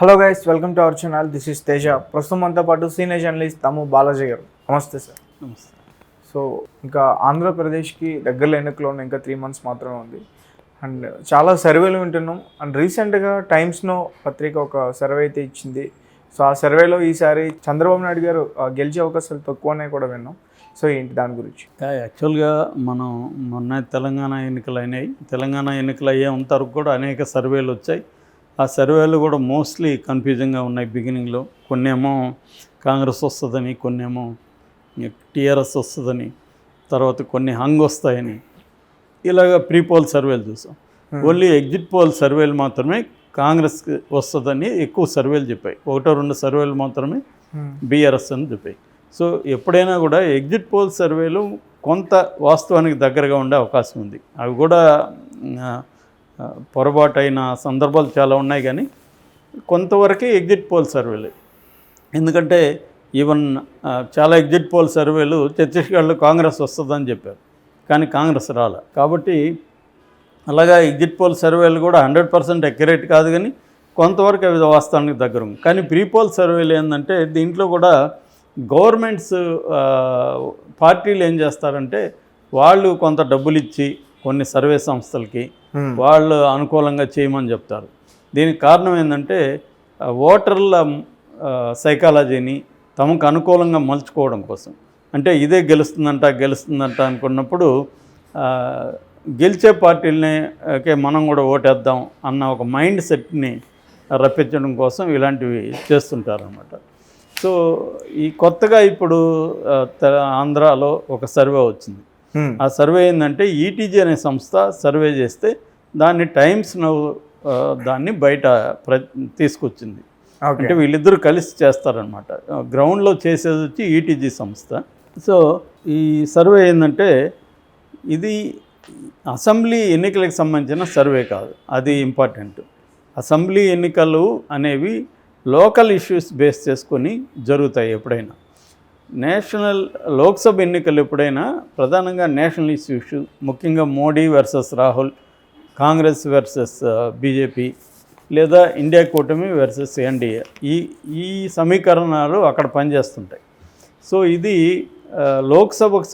Hello guys, welcome to our channel. This is Teja. ప్రస్తుతం మనతో పాటు సీనియర్ జర్నలిస్ట్ తమ్ము బాలాజీ గారు. నమస్తే సార్. నమస్తే. సో ఇంకా ఆంధ్రప్రదేశ్కి దగ్గరలో ఎన్నికలు ఉన్న ఇంకా 3 months మాత్రమే ఉంది. అండ్ చాలా సర్వేలు వింటున్నాం. అండ్ రీసెంట్గా టైమ్స్నో పత్రిక ఒక సర్వే అయితే ఇచ్చింది. సో ఆ సర్వేలో ఈసారి చంద్రబాబు నాయుడు గారు గెలిచే అవకాశాలు తక్కువనే కూడా విన్నాం. సో ఏంటి దాని గురించి? యాక్చువల్గా మనం మొన్న తెలంగాణ ఎన్నికలు అయినాయి. తెలంగాణ ఎన్నికలు అయ్యేంత వరకు కూడా అనేక సర్వేలు వచ్చాయి. ఆ సర్వేలు కూడా మోస్ట్లీ కన్ఫ్యూజింగ్గా ఉన్నాయి. బిగినింగ్లో కొన్నేమో కాంగ్రెస్ వస్తుందని, కొన్నేమో టీఆర్ఎస్ వస్తుందని, తర్వాత కొన్ని హంగ్ వస్తాయని, ఇలాగ ప్రీ పోల్ సర్వేలు చూసాం. ఓన్లీ ఎగ్జిట్ పోల్ సర్వేలు మాత్రమే కాంగ్రెస్కి వస్తుందని ఎక్కువ సర్వేలు చెప్పాయి. 1-2 సర్వేలు మాత్రమే బీఆర్ఎస్ అని చెప్పాయి. సో ఎప్పుడైనా కూడా ఎగ్జిట్ పోల్ సర్వేలు కొంత వాస్తవానికి దగ్గరగా ఉండే అవకాశం ఉంది. అవి కూడా పొరపాటు అయిన సందర్భాలు చాలా ఉన్నాయి, కానీ కొంతవరకే ఎగ్జిట్ పోల్ సర్వేలు. ఎందుకంటే ఈవెన్ చాలా ఎగ్జిట్ పోల్ సర్వేలు ఛత్తీస్గఢ్లో కాంగ్రెస్ వస్తుందని చెప్పారు, కానీ కాంగ్రెస్ రాలే. కాబట్టి అలాగా ఎగ్జిట్ పోల్ సర్వేలు కూడా 100% అక్యురేట్ కాదు, కానీ కొంతవరకు అవి వాస్తవానికి దగ్గర ఉంది. కానీ ప్రీ పోల్ సర్వేలు ఏంటంటే దీంట్లో కూడా గవర్నమెంట్స్ పార్టీలు ఏం చేస్తారంటే వాళ్ళు కొంత డబ్బులు ఇచ్చి కొన్ని సర్వే సంస్థలకి వాళ్ళు అనుకూలంగా చేయమని చెప్తారు. దీనికి కారణం ఏంటంటే ఓటర్ల సైకాలజీని తమకు అనుకూలంగా మలుచుకోవడం కోసం. అంటే ఇదే గెలుస్తుందంట అనుకున్నప్పుడు గెలిచే పార్టీలకే మనం కూడా ఓటేద్దాం అన్న ఒక మైండ్ సెట్ని రప్పించడం కోసం ఇలాంటివి చేస్తుంటారన్నమాట. సో ఈ కొత్తగా ఇప్పుడు ఆంధ్రాలో ఒక సర్వే వచ్చింది. ఆ సర్వే ఏంటంటే ఈటీజీ అనే సంస్థ సర్వే చేస్తే దాన్ని టైమ్స్ నౌ దాన్ని బయట తీసుకొచ్చింది. అంటే వీళ్ళిద్దరూ కలిసి చేస్తారనమాట. గ్రౌండ్లో చేసేది వచ్చి ఈటీజీ సంస్థ. సో ఈ సర్వే ఏంటంటే ఇది అసెంబ్లీ ఎన్నికలకు సంబంధించిన సర్వే కాదు, అది ఇంపార్టెంట్. అసెంబ్లీ ఎన్నికలు అనేవి లోకల్ ఇష్యూస్ బేస్ చేసుకొని జరుగుతాయి. ఎప్పుడైనా లోక్సభ ఎన్నికలు ఎప్పుడైనా ప్రధానంగా నేషనల్ ఇష్యూస్, ముఖ్యంగా Modi versus Rahul, Congress versus BJP, లేదా ఇండియా కూటమి వర్సెస్ ఎన్డీఏ, ఈ సమీకరణాలు అక్కడ పనిచేస్తుంటాయి. సో ఇది లోక్సభకు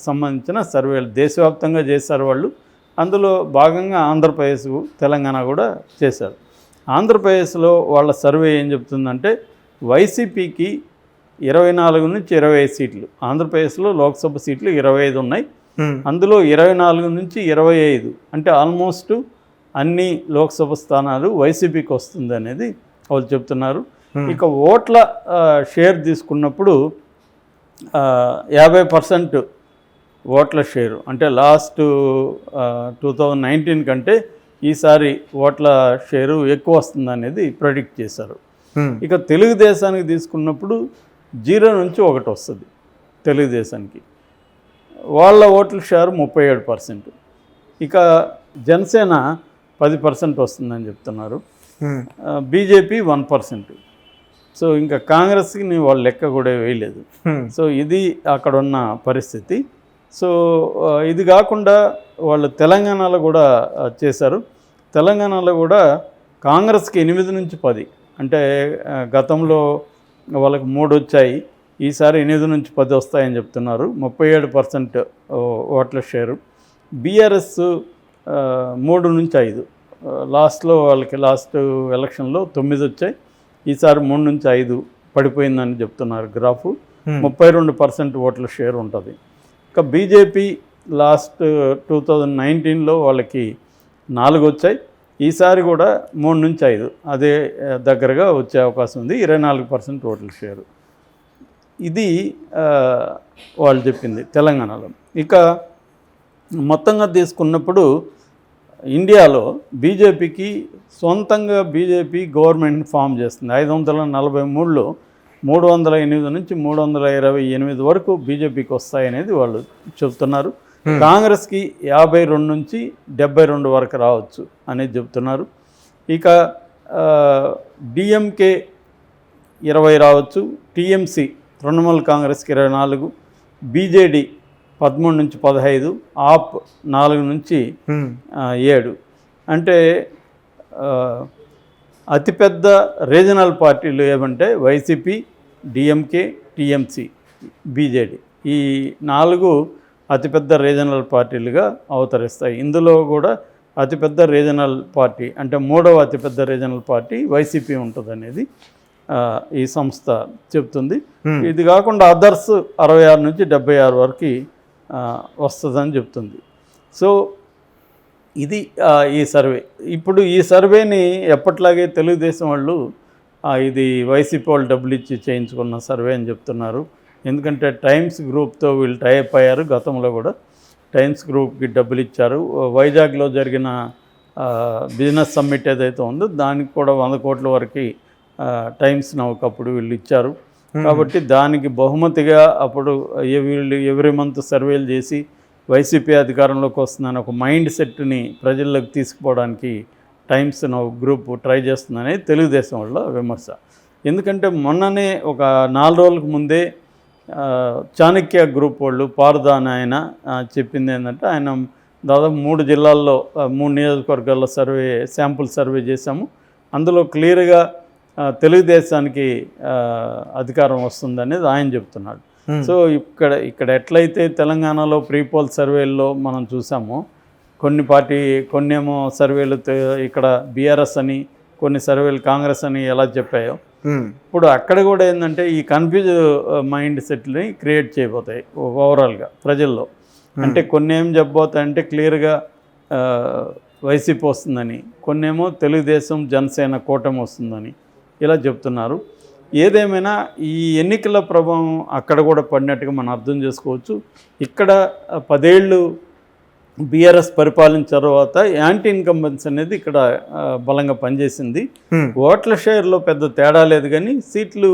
సంబంధించిన సర్వేలు దేశవ్యాప్తంగా చేశారు వాళ్ళు. అందులో భాగంగా ఆంధ్రప్రదేశ్, తెలంగాణ కూడా చేశారు. ఆంధ్రప్రదేశ్లో వాళ్ళ సర్వే ఏం చెప్తుందంటే వైసీపీకి 24 నుంచి 25 సీట్లు. ఆంధ్రప్రదేశ్లో లోక్సభ సీట్లు 25 ఉన్నాయి. అందులో 24 నుంచి 25 అంటే ఆల్మోస్ట్ అన్ని లోక్సభ స్థానాలు వైసీపీకి వస్తుంది అనేది వాళ్ళు చెప్తున్నారు. ఇక ఓట్ల షేర్ తీసుకున్నప్పుడు 50% ఓట్ల షేరు, అంటే లాస్ట్ 2019 కంటే ఈసారి ఓట్ల షేరు ఎక్కువ వస్తుంది అనేది ప్రెడిక్ట్ చేశారు. ఇక తెలుగుదేశానికి తీసుకున్నప్పుడు 0 నుంచి 1 వస్తుంది తెలుగుదేశానికి. వాళ్ళ ఓట్ల షేరు 37%. ఇక జనసేన 10% వస్తుందని చెప్తున్నారు. బీజేపీ 1%. సో ఇంకా కాంగ్రెస్కి వాళ్ళు లెక్క కూడా వేయలేదు. సో ఇది అక్కడ ఉన్న పరిస్థితి. సో ఇది కాకుండా వాళ్ళు తెలంగాణలో కూడా చేశారు. తెలంగాణలో కూడా కాంగ్రెస్కి 8 నుంచి 10, అంటే గతంలో వాళ్ళకి 3 వచ్చాయి, ఈసారి 8 నుంచి 10 వస్తాయని చెప్తున్నారు. 37% ఓట్ల షేరు. బీఆర్ఎస్ 3 నుంచి 5, లాస్ట్లో వాళ్ళకి లాస్ట్ ఎలక్షన్లో 9 వచ్చాయి, ఈసారి 3 నుంచి 5 పడిపోయిందని చెప్తున్నారు గ్రాఫు. 32% ఓట్ల షేర్ ఉంటుంది. ఇక బీజేపీ లాస్ట్ 2019లో వాళ్ళకి 4 వచ్చాయి, ఈసారి కూడా 3 నుంచి 5 అదే దగ్గరగా వచ్చే అవకాశం ఉంది. 24% ఓట్ల షేరు. ఇది వాళ్ళు చెప్పింది తెలంగాణలో. ఇక మొత్తంగా తీసుకున్నప్పుడు ఇండియాలో బీజేపీకి సొంతంగా బీజేపీ గవర్నమెంట్ ఫామ్ చేస్తుంది. 543లో 308 నుంచి 328 వరకు బీజేపీకి వస్తాయనేది వాళ్ళు చెబుతున్నారు. కాంగ్రెస్కి 52 నుంచి 72 వరకు రావచ్చు అనేది చెప్తున్నారు. ఇక డిఎంకే 20 రావచ్చు, టీఎంసీ తృణమూల్ కాంగ్రెస్కి 24, బీజేడీ 13 నుంచి 15, ఆప్ 4 నుంచి 7. అంటే అతిపెద్ద రీజనల్ పార్టీలు ఏమంటే వైసీపీ, డిఎంకే, టీఎంసీ, బీజేడీ, ఈ 4 అతిపెద్ద రీజనల్ పార్టీలుగా అవతరిస్తాయి. ఇందులో కూడా అతిపెద్ద రీజనల్ పార్టీ అంటే 3వ అతిపెద్ద రీజనల్ పార్టీ వైసీపీ ఉంటుందనేది ఈ సంస్థ చెప్తుంది. ఇది కాకుండా అదర్స్ 66 నుంచి 76 వరకు వస్తుందని చెప్తుంది. సో ఇది ఈ సర్వే. ఇప్పుడు ఈ సర్వేని ఎప్పట్లాగే తెలుగుదేశం వాళ్ళు ఇది వైసీపీ వాళ్ళు డబ్బులు ఇచ్చి చేయించుకున్న సర్వే అని చెప్తున్నారు. ఎందుకంటే టైమ్స్ గ్రూప్తో వీళ్ళు టైఅప్ అయ్యారు. గతంలో కూడా టైమ్స్ గ్రూప్కి డబ్బులు ఇచ్చారు. వైజాగ్లో జరిగిన బిజినెస్ సమ్మిట్ ఏదైతే ఉందో దానికి కూడా 100 కోట్ల వరకు టైమ్స్ నౌకు అప్పుడు వీళ్ళు ఇచ్చారు. కాబట్టి దానికి బహుమతిగా అప్పుడు వీళ్ళు ఎవ్రీ మంత్ సర్వేలు చేసి వైసీపీ అధికారంలోకి వస్తుందని ఒక మైండ్ సెట్ని ప్రజల్లోకి తీసుకుపోవడానికి టైమ్స్ నౌ గ్రూప్ ట్రై చేస్తుందనే తెలుగుదేశం వాళ్ళ విమర్శ. ఎందుకంటే మొన్ననే ఒక 4 రోజులకు ముందే చాణక్య గ్రూప్ వాళ్ళు పారుదాన్ ఆయన చెప్పింది ఏంటంటే, ఆయన దాదాపు 3 జిల్లాల్లో 3 నియోజకవర్గాల్లో శాంపుల్ సర్వే చేశాము. అందులో క్లియర్గా తెలుగుదేశానికి అధికారం వస్తుందనేది ఆయన చెప్తున్నాడు. సో ఇక్కడ ఎట్లయితే తెలంగాణలో ప్రీపోల్ సర్వేల్లో మనం చూసామో కొన్నేమో సర్వేలు ఇక్కడ బీఆర్ఎస్ అని, కొన్ని సర్వేలు కాంగ్రెస్ అని ఎలా చెప్పాయో, ఇప్పుడు అక్కడ కూడా ఏంటంటే ఈ కన్ఫ్యూజ్ మైండ్ సెట్ని క్రియేట్ చేయబోతాయి ఓవరాల్గా ప్రజల్లో. అంటే కొన్ని ఏం చెప్పబోతాయి అంటే క్లియర్గా వైసీపీ వస్తుందని, కొన్నేమో తెలుగుదేశం జనసేన కూటమి వస్తుందని ఇలా చెప్తున్నారు. ఏదేమైనా ఈ ఎన్నికల ప్రభావం అక్కడ కూడా పడినట్టుగా మనం అర్థం చేసుకోవచ్చు. ఇక్కడ 10 ఏళ్ళు బీఆర్ఎస్ పరిపాలించిన తర్వాత యాంటీ ఇన్కంబెన్స్ అనేది ఇక్కడ బలంగా పనిచేసింది. ఓట్ల షేర్లో పెద్ద తేడా లేదు, కానీ సీట్లు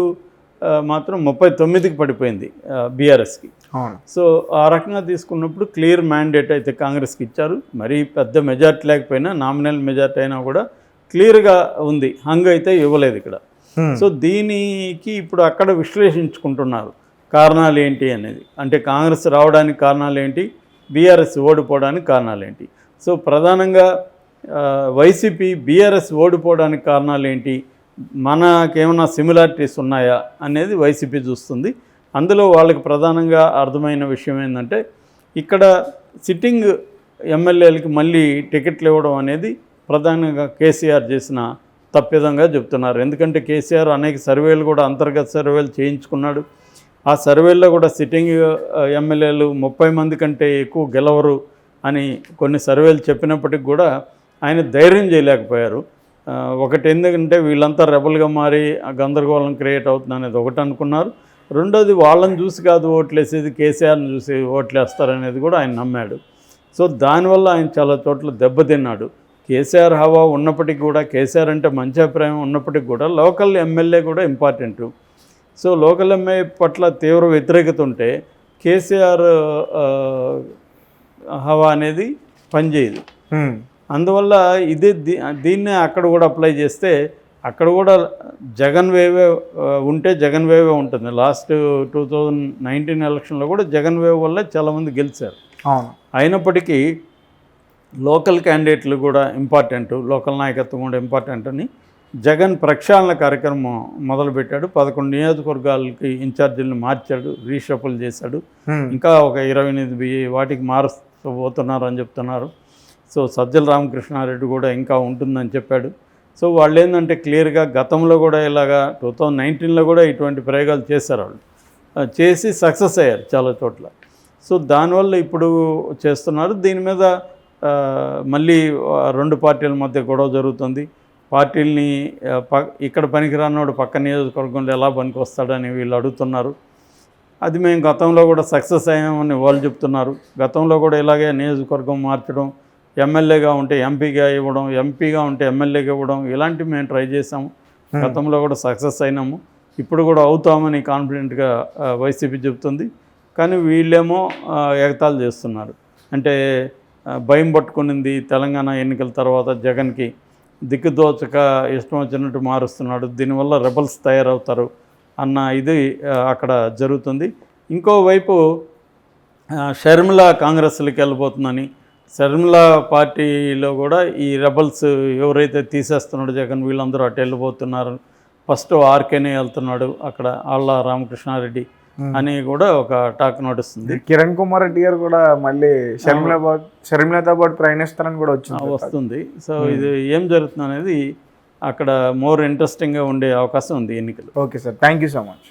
మాత్రం 39కి పడిపోయింది బీఆర్ఎస్కి. సో ఆ రకంగా తీసుకున్నప్పుడు క్లియర్ మ్యాండేట్ అయితే కాంగ్రెస్కి ఇచ్చారు. మరీ పెద్ద మెజార్టీ లేకపోయినా, నామినల్ మెజార్టీ అయినా కూడా క్లియర్గా ఉంది. హంగ్ అయితే ఇవ్వలేదు ఇక్కడ. సో దీనికి ఇప్పుడు అక్కడ విశ్లేషించుకుంటున్నారు కారణాలు ఏంటి అనేది. అంటే కాంగ్రెస్ రావడానికి కారణాలు ఏంటి, బీఆర్ఎస్ ఓడిపోవడానికి కారణాలు ఏంటి. సో ప్రధానంగా వైసీపీ బీఆర్ఎస్ ఓడిపోవడానికి కారణాలు ఏంటి, మనకేమైనా సిమిలారిటీస్ ఉన్నాయా అనేది వైసీపీ చూస్తుంది. అందులో వాళ్ళకి ప్రధానంగా అర్థమైన విషయం ఏంటంటే, ఇక్కడ సిట్టింగ్ ఎమ్మెల్యేలకి మళ్ళీ టికెట్లు ఇవ్వడం అనేది ప్రధానంగా కేసీఆర్ చేసిన తప్పిదంగా చెప్తున్నారు. ఎందుకంటే కేసీఆర్ అనేక సర్వేలు కూడా అంతర్గత సర్వేలు చేయించుకున్నాడు. ఆ సర్వేల్లో కూడా సిట్టింగ్ ఎమ్మెల్యేలు 30 మంది కంటే ఎక్కువ గెలవరు అని కొన్ని సర్వేలు చెప్పినప్పటికి కూడా ఆయన ధైర్యం చేయలేకపోయారు. ఒకటి ఎందుకంటే వీళ్ళంతా రెబల్గా మారి గందరగోళం క్రియేట్ అవుతుంది అనేది ఒకటి అనుకున్నారు. రెండోది వాళ్ళని చూసి కాదు ఓట్లేసేది, కేసీఆర్ని చూసి ఓట్లేస్తారనేది కూడా ఆయన నమ్మాడు. సో దానివల్ల ఆయన చాలా చోట్ల దెబ్బతిన్నాడు. కేసీఆర్ హవా ఉన్నప్పటికీ కూడా, కేసీఆర్ అంటే మంచి అభిప్రాయం ఉన్నప్పటికీ కూడా లోకల్ ఎమ్మెల్యే కూడా ఇంపార్టెంటు. సో లోకల్ ఎమ్మెల్యే పట్ల తీవ్ర వ్యతిరేకత ఉంటే కేసీఆర్ హవా అనేది పనిచేయదు. అందువల్ల దీన్నే అక్కడ కూడా అప్లై చేస్తే అక్కడ కూడా జగన్ వేవే ఉంటే జగన్ వేవే ఉంటుంది. లాస్ట్ 2019 ఎలక్షన్లో కూడా జగన్ వేవ్ వల్ల చాలామంది గెలిచారు. అయినప్పటికీ లోకల్ క్యాండిడేట్లు కూడా ఇంపార్టెంటు, లోకల్ నాయకత్వం కూడా ఇంపార్టెంట్ అని జగన్ ప్రక్షాళన కార్యక్రమం మొదలుపెట్టాడు. 11 నియోజకవర్గాలకి ఇన్ఛార్జీలను మార్చాడు, రీషఫుల్ చేశాడు. ఇంకా ఒక 28 వాటికి మారుపోతున్నారు అని చెప్తున్నారు. సో సజ్జల రామకృష్ణారెడ్డి కూడా ఇంకా ఉంటుందని చెప్పాడు. సో వాళ్ళు ఏంటంటే క్లియర్గా గతంలో కూడా ఇలాగా 2019లో కూడా ఇటువంటి ప్రయోగాలు చేశారు. వాళ్ళు చేసి సక్సెస్ అయ్యారు చాలా చోట్ల. సో దానివల్ల ఇప్పుడు చేస్తున్నారు. దీని మీద మళ్ళీ 2 పార్టీల మధ్య గొడవ జరుగుతుంది. పార్టీలని ఇక్కడ పనికిరానోడు పక్క నియోజకవర్గంలో ఎలా పనికి వస్తాడని వీళ్ళు అడుగుతున్నారు. అది మేము గతంలో కూడా సక్సెస్ అయ్యామని వాళ్ళు చెప్తున్నారు. గతంలో కూడా ఇలాగే నియోజకవర్గం మార్చడం, ఎమ్మెల్యేగా ఉంటే ఎంపీగా ఇవ్వడం, ఎంపీగా ఉంటే ఎమ్మెల్యేగా ఇవ్వడం, ఇలాంటివి మేము ట్రై చేసాము. గతంలో కూడా సక్సెస్ అయినాము, ఇప్పుడు కూడా అవుతామని కాన్ఫిడెంట్గా వైసీపీ చెప్తుంది. కానీ వీళ్ళేమో ఎగతాళి చేస్తున్నారు. అంటే భయం పట్టుకునింది తెలంగాణ ఎన్నికల తర్వాత, జగన్కి దిక్కుదోచక ఇష్టం వచ్చినట్టు మారుస్తున్నాడు, దీనివల్ల రెబల్స్ తయారవుతారు అన్న ఇది అక్కడ జరుగుతుంది. ఇంకోవైపు షర్మిల కాంగ్రెస్లోకి వెళ్ళిపోతుందని, షర్మిల పార్టీలో కూడా ఈ రెబల్స్ ఎవరైతే తీసేస్తున్నాడో జగన్ వీళ్ళందరూ అటు వెళ్ళిపోతున్నారు, ఫస్ట్ ఆర్కేనే వెళ్తున్నాడు అక్కడ ఆళ్ళ రామకృష్ణారెడ్డి అని కూడా ఒక టాక్ నడుస్తుంది. కిరణ్ కుమార్ రెడ్డి గారు కూడా మళ్ళీ షర్మిలతో పాటు ప్రయాణిస్తారని కూడా వస్తుంది. సో ఇది ఏం జరుగుతుంది అనేది అక్కడ మోర్ ఇంట్రెస్టింగ్గా ఉండే అవకాశం ఉంది ఎన్నికలు. Okay sir, thank you so much.